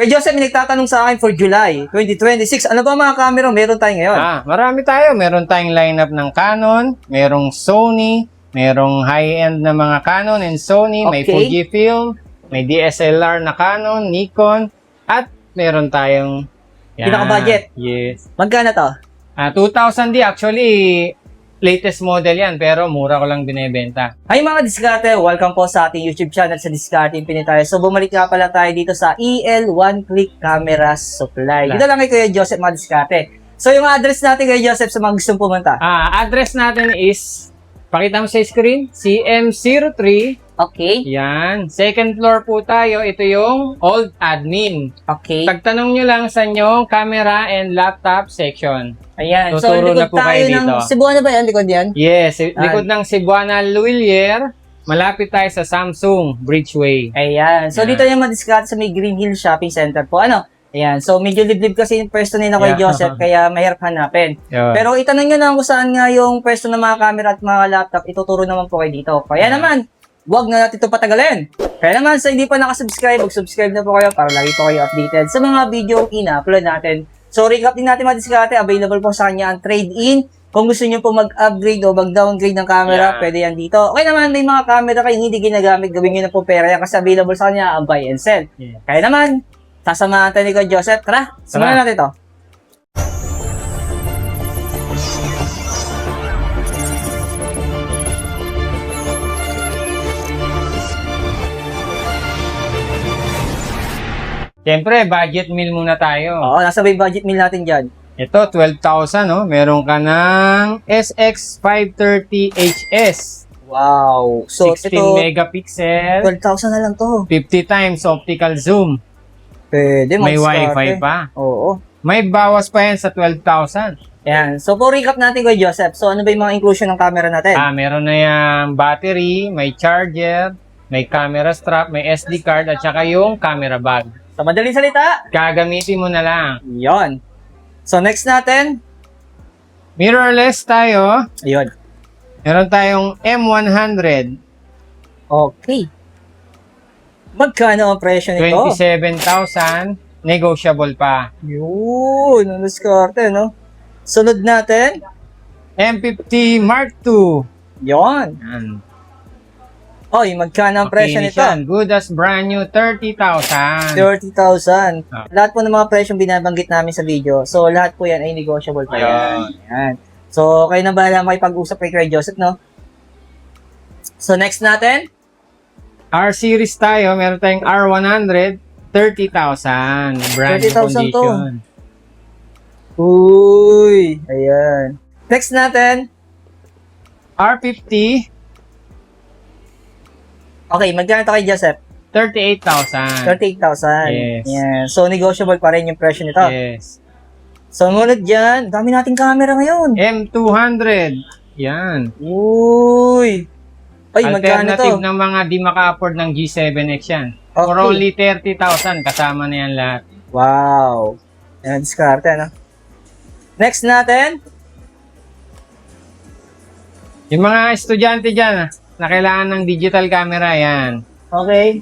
Kay Joseph, may nagtatanong sa akin for July 2026. Ano ba mga camera meron tayo ngayon? Marami tayo. Meron tayong lineup ng Canon, merong Sony, merong high-end na mga Canon and Sony, may Okay. Fujifilm, may DSLR na Canon, Nikon, at meron tayong Pinaka-budget? Yes. Magkano to? 2,000D. Actually, latest model yan, pero mura ko lang binebenta. Hi mga diskarte, welcome po sa ating YouTube channel sa Diskarte Infinite tayo. So bumalik nga pala tayo dito sa EL One Click Camera Supply. Dito lang kay Kuya Joseph mga diskarte. So yung address natin Kuya Joseph sa mga gustong pumunta. Address natin is, pakita mo sa screen, CM03. Okay. Yan. Second floor po tayo. Ito yung old admin. Okay. Pagtanong nyo lang sa inyong camera and laptop section. Ayan. Tuturo So na likod po tayo kayo ng dito. Cebuana ba yan? Likod yan? Yes. Likod ng Cebuana Luilier. Malapit tayo sa Samsung Bridgeway. Ayan. So Ayan. dito yung madiskarte sa may Green Hill Shopping Center po. Ano? Ayan. So medyo liblib kasi yung pwesto nila Kuya Yeah. Joseph kaya mahirap hanapin. Yun. Pero itanong nyo lang kung saan nga yung pwesto ng mga camera at mga laptop, ituturo naman po kayo dito. Kaya naman, wag na natin ito patagalin. Kaya naman, sa hindi pa nakasubscribe, mag-subscribe na po kayo para lagi po kayo updated sa mga video ina-upload natin. So, recap din natin mga diskarte. Available po sa kanya ang trade-in. Kung gusto nyo po mag-upgrade o mag-downgrade ng camera, Yeah. pwede yan dito. Okay naman, may mga camera kayo hindi ginagamit, gawin nyo na po pera yan kasi available sa kanya ang buy and sell. Yeah. Kaya naman, sasamahan tayo ni Kuya Joseph. Tara, simulan natin ito. Oh. Siyempre, budget meal muna tayo. Oo, nasa may budget meal natin dyan. Ito, 12,000, no? Meron ka ng SX530HS. Wow. So, 16 ito, megapixel, 12,000 na lang to. 50 times optical zoom. Pwede, May mag-start wifi eh. pa. Oo. May bawas pa yan sa 12,000. Yan. So, po recap natin kay Joseph. So, ano ba yung mga inclusion ng camera natin? Meron na yung battery, may charger, may camera strap, may SD card, at saka yung camera bag. Sa madaling salita, Gagamitin mo na lang. yon. So, next natin, Mirrorless tayo. ayun. Meron tayong M100, Okay. Magkano ang presyo nito? 27,000, negotiable pa. Yun, ang diskarte, no? Sunod natin, M50 Mark II. yon. Yan. Oy, magkano ang presyo Makinis nito? yan. Good as brand new, 30,000. 30,000. Ah. Lahat po ng mga presyong binabanggit namin sa video. So, lahat po yan ay negotiable pa yan. Yan. So, kayo na bahala makipag-usap kay Kuya Joseph, no? So, next natin, R-series tayo, meron tayong R100, 30,000. Brand new 30,000 to. condition. Uy, ayan. Next natin, R50, okay, magkano ito kay Joseph? 38,000. 38,000. Yes. Yan. So, negotiable pa rin yung presyo nito. Yes. So, ngunit dyan, dami nating camera ngayon. M200. Yan. Uy. Ay, magkano to? Alternative ng mga di maka-afford ng G7X yan. For Okay. only 30,000, kasama na yan lahat. Wow. Yan, diskarte, ano? Next natin, Yung mga estudyante dyan, na kailangan ng digital camera, yan. okay.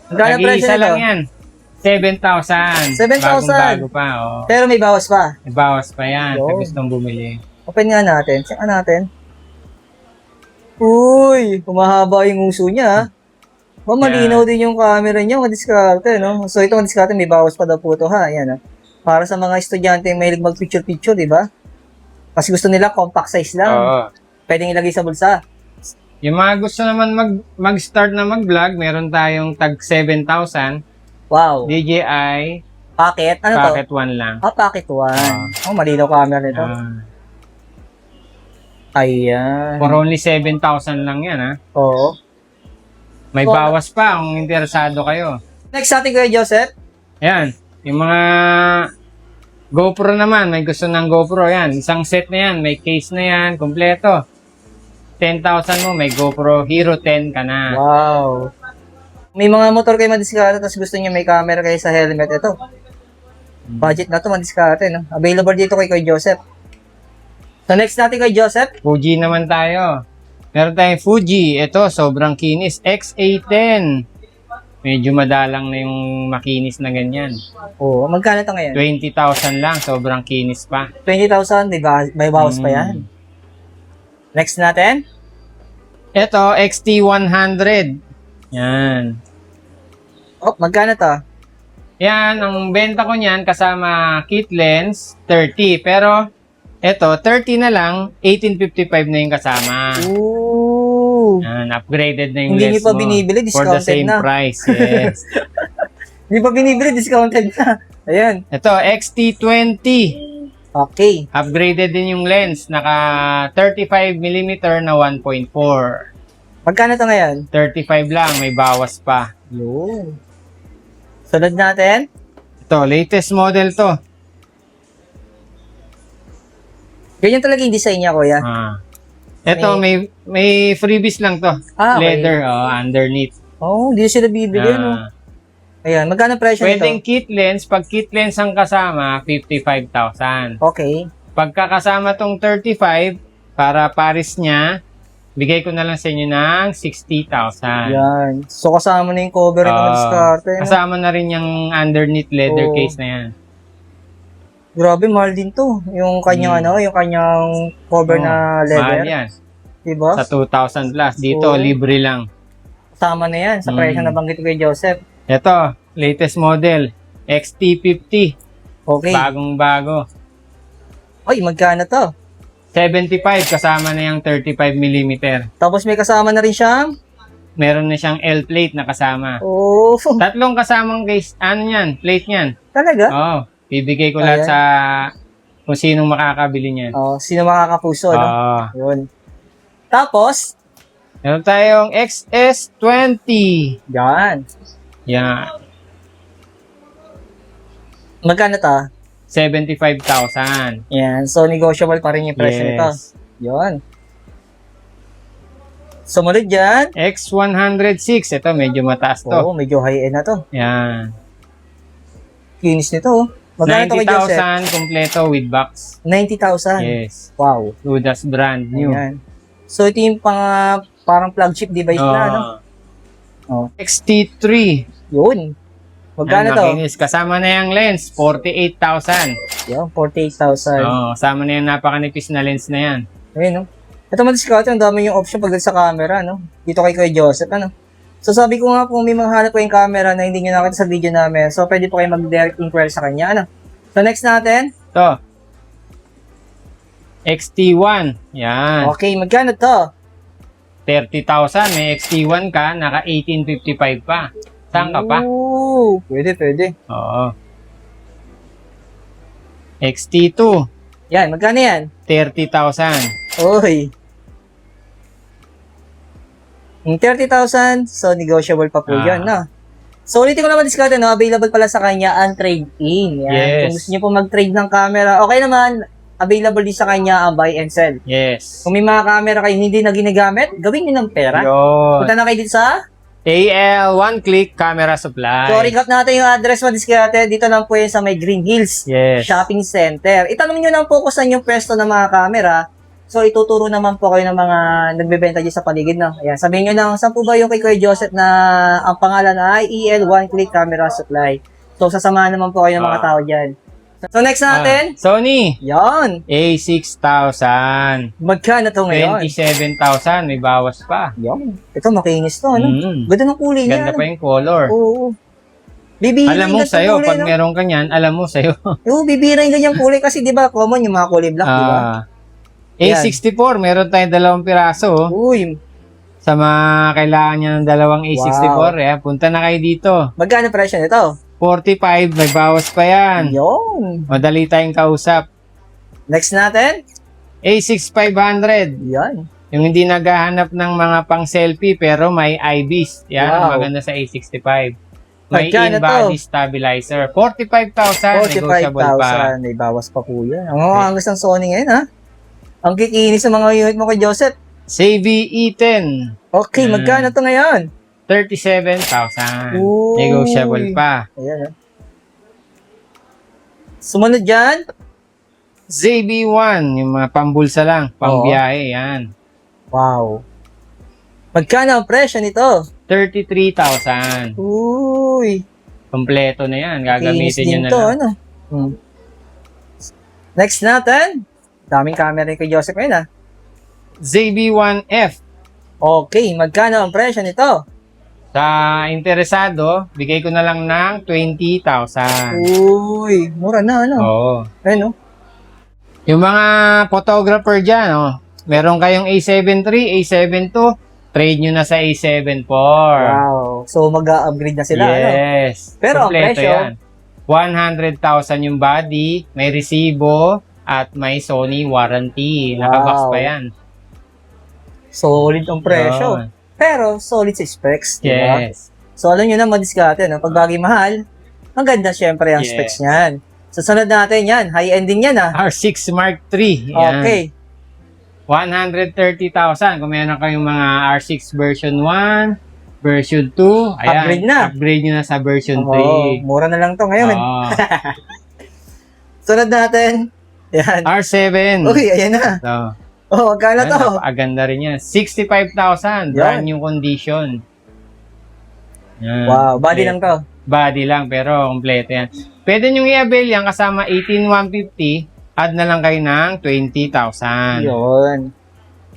Magkano presyo Nag-iisa nito? lang yan. 7,000. 7,000. Bagong-bago pa, oh. Pero may bawas pa. May bawas pa yan, Yo. sa gustong bumili. Open nga natin. Check nga natin. Uy, humahaba yung uso niya. Ba, malinaw din yung camera niya, madiskarte, no? So, ito madiskarte, may bawas pa daw po ito, ha? Ayan, ha? Para sa mga estudyante yung mahilig mag-picture-picture, di ba? Kasi gusto nila compact size lang. Oo. Pwedeng ilagay sa bulsa. Yung mga gusto naman mag-start na mag-vlog, meron tayong tag 7,000. Wow. DJI, Pocket? Ano to? pocket 1 lang. Pocket 1. Oh, malinaw camera nito. Ayan. For only 7,000 lang yan, ha? Oo. May Oh. bawas pa kung interesado kayo. Next natin Kuya Joseph. Ayan, yung mga GoPro naman, may gusto ng GoPro, yan. Isang set na yan, may case na yan, kompleto. 10,000 mo, may GoPro Hero 10 ka na. Wow. May mga motor kayo madiskarte tapos gusto niyo may camera kayo sa helmet. Ito. Budget na to madiskarte, no? Available dito kay Kuya Joseph. So next natin kay Joseph. Fuji naman tayo. Meron tayong Fuji, ito, sobrang kinis. XA10. medyo madalang na yung makinis na ganyan. Oo, magkano to ngayon? 20,000 lang, sobrang kinis pa. 20,000, may bawas pa yan. Next natin? Ito, XT100. Yan. Oh, magkano to? Yan, ang benta ko niyan kasama kit lens, 30. Pero, ito, 30 na lang, 1855 na yung kasama. Ooh. Yan, upgraded na yung Hindi lens niyo pa mo. binibili, For the discounted same na. price, yes. Hindi pa binibili, discounted na. Ayan. Ito, XT20. Okay. Upgraded din yung lens. Naka 35mm na 1.4. Magkano to ngayon? 35 lang, may bawas pa. Yun. Sunod natin? Ito, latest model to. Ganyan talaga yung design niya, kuya. Ito, may freebies lang to. Ah, okay. Leather, underneath. Oh, hindi sila bibili, no? Ayan, magkano presyo Pwedeng nito? kit lens. Pag kit lens ang kasama, 55,000. Okay. Pagkakasama tong 35, para pares niya, bigay ko na lang sa inyo ng 60,000. Yan. So, kasama na yung cover ng diskarte. No? Kasama na rin yung underneath leather Oo. case na yan. Grabe, mahal din to. Yung kanyang yung kanyang cover na leather. Mahal yan. Diba? Sa 2,000 plus. Dito, Oo. libre lang. Kasama na yan sa presyo na banggit ko kay Joseph. Ito, latest model. XT50. Okay. Bagong-bago. Ay, magkano to? 75 kasama na yung 35mm. Tapos may kasama na rin siyang Meron na siyang L-plate na kasama. oh, Tatlong kasamang case, plate niyan. talaga? Oo. Bibigay ko lahat Ayan. sa kung sinong makakabili niyan. Oh, sino makakapuso, no? Oo. Yun. Tapos, Meron tayong XS20. yan. Yan. Magkano to? 75,000. Yan. So, negotiable pa rin yung presyo nito. Yes. Yun. Sumunod dyan. X106. Ito, medyo mataas to. Oo, medyo high-end na to. Yan. Kinis nito, oh. Magkano to kay Joseph? 90,000 kompleto with box. 90,000. Yes. Wow. Ludas brand new. Ayan. So, ito yung parang flagship device na, ano? Oh. XT3. Yun. Magkano Yan, to? makinis. Kasama na yung lens. 48,000. Yan, 48,000. Oo, kasama na yung napakanipis na lens na yan. Ayun, no? Ito man-discount, ang dami yung option pagdating sa camera, no? Dito kay Kuya Joseph, ano? So, sabi ko nga po, may mga hanap ko yung camera na hindi nyo nakita sa video namin. So, pwede po kayo mag-direct inquiry sa kanya, ano? So, next natin. Ito. XT1. Yan. Okay, magkano to? 30,000. May XT1 ka, naka 1855 pa. Saan ka pa? Ooh, pwede. Oo. XT2. Yan, magkano yan? 30,000. Oy. Yung 30,000, so negotiable pa po yan, no? So, ulitin ko naman discount, no? Available pala sa kanya ang trade-in. Yan. Yes. Kung gusto niyo po mag-trade ng camera, okay naman, available din sa kanya ang buy and sell. Yes. Kung may mga camera kayo hindi na ginagamit, gawin niyo ng pera. Yun. Punta na kayo dito sa... AL One Click Camera Supply. So, recap natin yung address mo, diskarte. Dito lang po yan sa may Green Hills Yes. Shopping Center. Itanong nyo lang po kung saan yung pwesto ng mga camera. So, ituturo naman po kayo ng mga nagbebenta dyan sa paligid, no? Ayan, sabihin nyo lang, saan po ba yung kay Kuya Joseph na ang pangalan ay EL One Click Camera Supply. So, sasamahan naman po kayo ng mga tao dyan. So, next natin. Sony Yan. A6000. Magkano to ngayon? 27,000. May bawas pa. Yan. Ito, makinis to, ano? Ganda ng kulay niya. Ganda ano? pa yung color. Oo. Bibira Alam mo yung ganitong sa'yo, kulay, pag no? meron ka niyan, alam mo sa'yo. Oo, bibira yung ganyang kulay kasi, di ba, common yung mga kulay black, di ba? A64, meron tayong dalawang piraso. Uy, Sa mga kailangan niya ng dalawang A64, punta na kayo dito. magkano presyo nito? 45, may bawas pa yan. Yun. Madali tayong kausap. Next natin? A6500. Yan. Yung hindi naghahanap ng mga pang selfie pero may IBIS. Yan ang Wow. maganda sa A65. May Magkano in-body to? stabilizer. 45,000. Negotiable pa. 45,000. May bawas pa po yan. Ang mga angas ng Sony ngayon, ha? Ang kikinis sa mga unit mo kay Joseph. Savvy E10. Okay, magkano to ngayon? 37,000. Uy. Negotiable pa. Ayan, ha? Sumunod dyan? ZB1. Yung mga pambulsa lang. Pambiyahe. Yan. Wow. Magkano ang presyo nito? 33,000. Uy. Kompleto na yan. Kinis Gagamitin nyo din na to, lang. ano? Next natin. Daming camera rin kay Joseph ngayon, ZB-1F. Okay, magkano ang presyo nito? Sa interesado, bigay ko na lang ng 20,000. Uy, mura na, ano? Oo. Ayun, no? Yung mga photographer dyan, meron kayong A7 III, A7 II, trade nyo na sa A7 IV. Wow. So, mag-upgrade na sila, ano? Yes. Pero ang Kompleto presyo? yan. 100,000 yung body, may resibo, at may Sony warranty. Nakabox Wow. pa yan. Solid ang presyo. Yun. Pero, solid sa specs, di ba? Yes. So, alam nyo na, madiskarte, no? Pag bagay mahal, maganda syempre ang Yes. specs niyan. Sa sunod natin yan, high-end din yan, R6 Mark III. Yan. Okay. 130,000. Kung meron kayong mga R6 version 1, version 2, ayan, Upgrade na. Upgrade nyo na sa version Oo, 3. mura na lang to ngayon. Oo. Sunod natin, yan. R7. Uy, ayan na. So, Oh, magkano to? napakaganda rin yan. 65,000. Brand new condition. Yan. Wow, body lang to. Body lang, pero kompleto yan. Pwede nyo i-avail yan kasama 18,150. Add na lang kayo ng 20,000. Yun.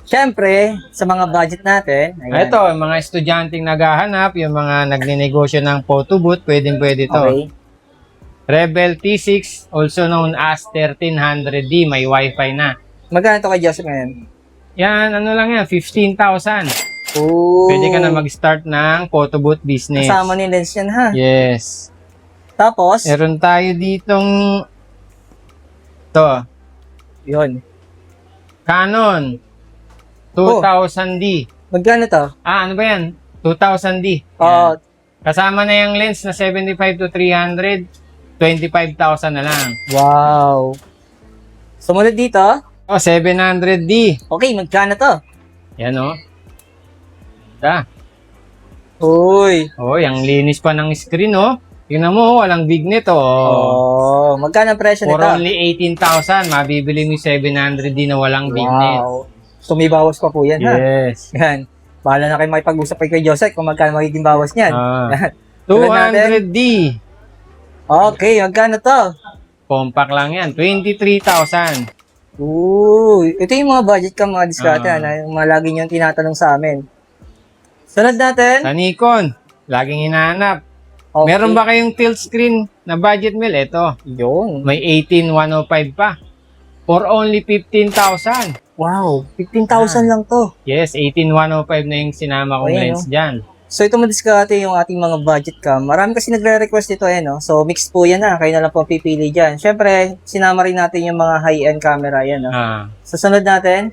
Siyempre, sa mga budget natin, ayan. Ito, yung mga estudyanteng naghahanap, yung mga nagnenegosyo ng photo booth, pwede to. Okay. Rebel T6, also known as 1300D, may wifi na. Magkano to kay Joseph ngayon? Yan, ano lang yan, 15,000. Ooh. Pwede ka na mag-start ng photo booth business. Kasama ni lens yan, ha? Yes. Tapos, Meron tayo ditong to, yun. Canon 2000D. Magkano to? Ano ba yan? 2000D. Oh, Yan. Kasama na yung lens na 75 to 300, 25,000 na lang. wow. Sumunod dito, 700D. okay, magkano to? Yan Uy. yung linis pa ng screen, Tingnan mo, walang bignet, Oh, magkano ang presyo For nito? only 18,000, mabibili mo yung 700D na walang bignet. Wow. So, may bawas pa po yan, ha? Yes. Yan. Bahala na kayo makipag-usap kay Joseph kung magkano magiging bawas niyan. Ah. Tulad natin. 200D. Okay, magkano to? Compact lang yan. 23,000. Uy, ito yung mga budget ka, mga diskarte, yung mga lagi nyo tinatanong sa amin. Sunod natin. Sa Nikon, laging hinahanap. Okay. Meron ba kayong tilt screen na budget mill? Ito. Yung. May 18,105 pa. For only 15,000. Wow, 15,000 lang to. Yes, 18,105 na yung sinama kong Ayan, lens dyan. So ito madiskarte yung ating mga budget cam. Marami kasi nagre-request dito no. So mixed po yan Kayo na lang po pipili dyan. Siyempre, sinama rin natin yung mga high-end camera yan Sa sunod natin,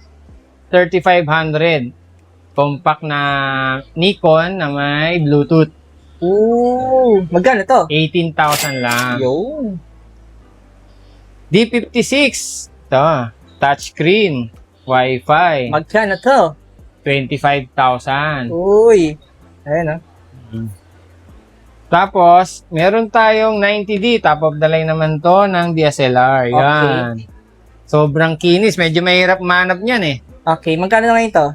3,500. Compact na Nikon na may Bluetooth. ooh, magkano to? 18,000 lang. Yung. D56. Ito. Touchscreen. Wi-Fi. Magkano to? 25,000. Uy. Ayan Tapos, meron tayong 90D. Top of the line naman to ng DSLR. Yan. Sobrang kinis. Medyo mahirap manap niyan Okay, magkano na ngayon to?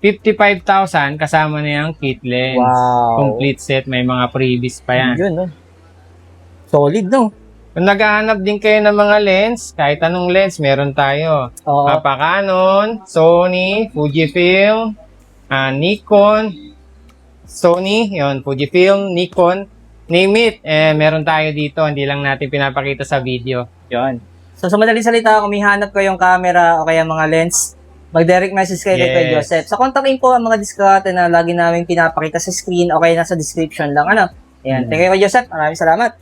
55,000 kasama na yung kit lens. Wow. Complete set. May mga freebies pa yan. Yun Solid Kung naghahanap din kayo ng mga lens, kahit anong lens, meron tayo. Oo. Canon, Sony, Fujifilm, Nikon, Sony, Fujifilm, Nikon, name it, meron tayo dito, hindi lang natin pinapakita sa video. Yun. So, sa madaling salita, kung may hanap kayong camera o kaya mga lens, mag-direct message kayo kay Kuya Joseph. So, kontakin po ang mga diskarte na lagi namin pinapakita sa screen o kaya nasa description lang. Ayan. Thank you, Kuya Joseph. Maraming salamat.